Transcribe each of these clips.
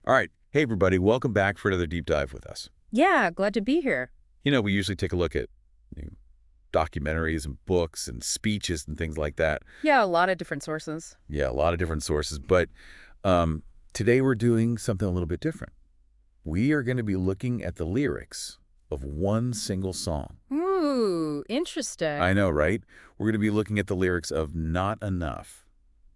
All right. Hey, everybody. Welcome back for another deep dive with us. Yeah, glad to be here. We usually take a look at you know, documentaries and books and speeches and things like that. Yeah, a lot of different sources. Yeah, a lot of different sources. But um, today we're doing something a little bit different. We are going to be looking at the lyrics of one single song. Ooh, I interesting. know, right? We're going to be looking at the lyrics of Not Enough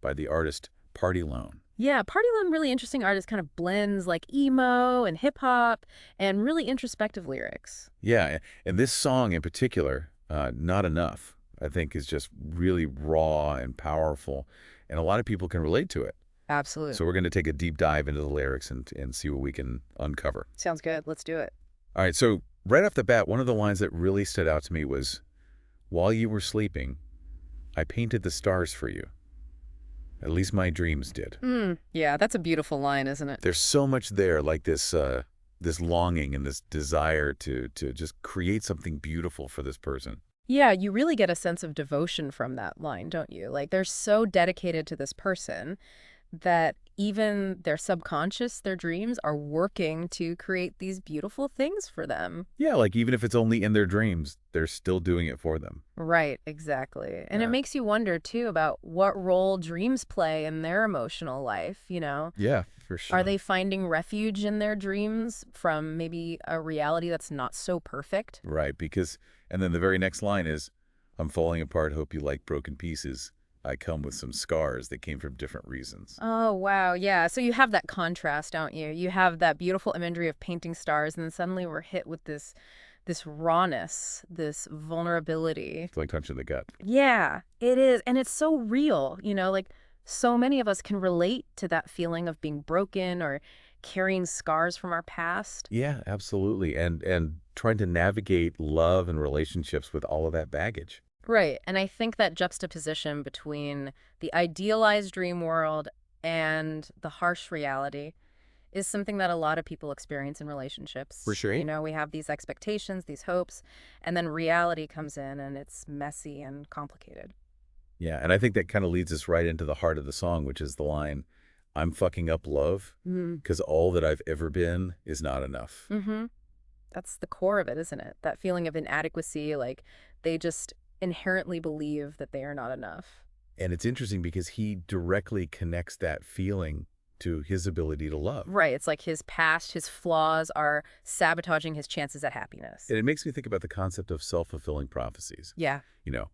by the artist Pardyalone. Yeah, Pardyalone, really interesting artist, kind of blends like emo and hip hop and really introspective lyrics. Yeah, and this song in particular, Not Enough, I think is just really raw and powerful, and a lot of people can relate to it. So Absolutely. we're going to take a deep dive into the lyrics and see what we can uncover. Sounds good. Let's do it. All right, so right off the bat, one of the lines that really stood out to me was, "While you were sleeping, I painted the stars for you. At least my dreams did." Yeah, that's a beautiful line, isn't it? There's so much there, like this longing and this desire to just create something beautiful for this person. Yeah, you really get a sense of devotion from that line, don't you? Like they're so dedicated to this person that even their subconscious, their dreams, are working to create these beautiful things for them. Yeah, like even if it's only in their dreams, they're still doing it for them. Right, exactly. And it Yeah. makes you wonder, too, about what role dreams play in their emotional life. Yeah, for Are sure. they finding refuge in their dreams from maybe a reality that's not so perfect? Right, because, and then the very next line is, "I'm falling apart, hope you like broken pieces. I come with some scars that came from different reasons." Oh, wow. Yeah. So you have that contrast, don't you? You have that beautiful imagery of painting stars, and then suddenly we're hit with this rawness, this vulnerability. It's like touching the gut. Yeah, it is. And it's so real, like so many of us can relate to that feeling of being broken or carrying scars from our past. Yeah, absolutely. And trying to navigate love and relationships with all of that baggage. Right. And I think that juxtaposition between the idealized dream world and the harsh reality is something that a lot of people experience in For relationships. sure. We have these expectations, these hopes, and then reality comes in and it's messy and complicated. Yeah, and I think that kind of leads us right into the heart of the song, which is the line, "I'm fucking up love because all that I've ever been is not enough." Mm-hmm. That's the core of it, isn't it? That feeling of inadequacy, like they just inherently believe that they are not enough. And it's interesting because he directly connects that feeling to his ability to love. Right. It's like his past, his flaws are sabotaging his chances at happiness. And it makes me think about the concept of self-fulfilling prophecies. Yeah.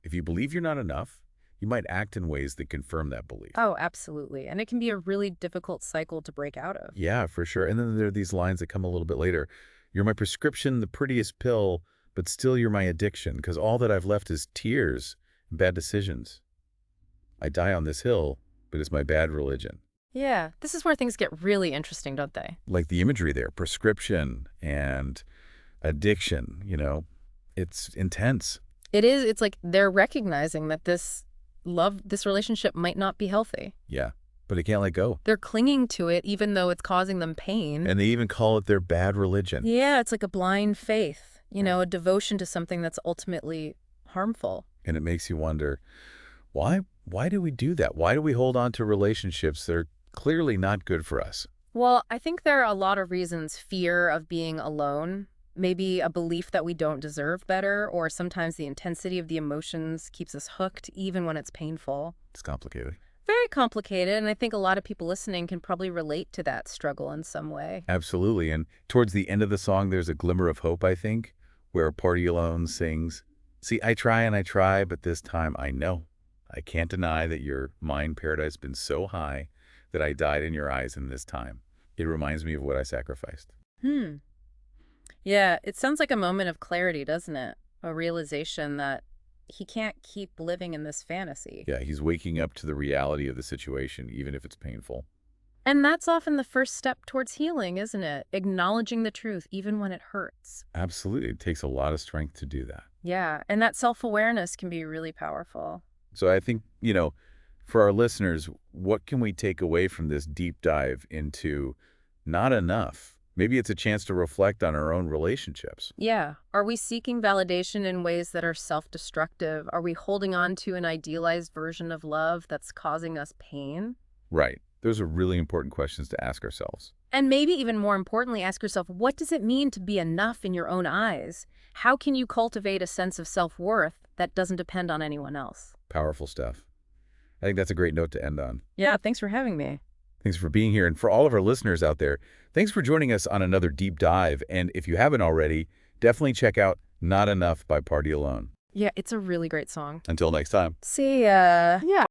If you believe you're not enough, you might act in ways that confirm that belief. Oh, absolutely. And it can be a really difficult cycle to break out of. Yeah, for sure. And then there are these lines that come a little bit later. "You're my prescription, the prettiest pill, but still you're my addiction, because all that I've left is tears and bad decisions. I die on this hill, but it's my bad religion." Yeah. This is where things get really interesting, don't they? Like the imagery there, prescription and addiction, it's intense. It is. It's like they're recognizing that this relationship might not be healthy. Yeah, but it can't let go. They're clinging to it even though it's causing them pain. And they even call it their bad religion. Yeah, it's like a blind faith, a devotion to something that's ultimately harmful. And it makes you wonder, why do we do that? Why do we hold on to relationships that are clearly not good for us? Well, I think there are a lot of reasons. Fear of being alone, maybe a belief that we don't deserve better, or sometimes the intensity of the emotions keeps us hooked even when it's painful. It's complicated. Very complicated, and I think a lot of people listening can probably relate to that struggle in some way. Absolutely. And towards the end of the song, there's a glimmer of hope, I think, where Party Alone sings, "See, I try and I try, but this time I know. I can't deny that your mind paradise been so high that I died in your eyes in this time. It reminds me of what I sacrificed." Hmm. Yeah, it sounds like a moment of clarity, doesn't it? A realization that he can't keep living in this fantasy. Yeah, he's waking up to the reality of the situation, even if it's painful. And that's often the first step towards healing, isn't it? Acknowledging the truth, even when it hurts. Absolutely. It takes a lot of strength to do that. Yeah, and that self-awareness can be really powerful. So I think, for our listeners, what can we take away from this deep dive into not enough? Maybe it's a chance to reflect on our own relationships. Yeah. Are we seeking validation in ways that are self-destructive? Are we holding on to an idealized version of love that's causing us pain? Right. Those are really important questions to ask ourselves. And maybe even more importantly, ask yourself, what does it mean to be enough in your own eyes? How can you cultivate a sense of self-worth that doesn't depend on anyone else? Powerful stuff. I think that's a great note to end on. Yeah, thanks for having me. Thanks for being here. And for all of our listeners out there, thanks for joining us on another deep dive. And if you haven't already, definitely check out Not Enough by Pardyalone. Yeah, it's a really great song. Until next time. See ya. Yeah.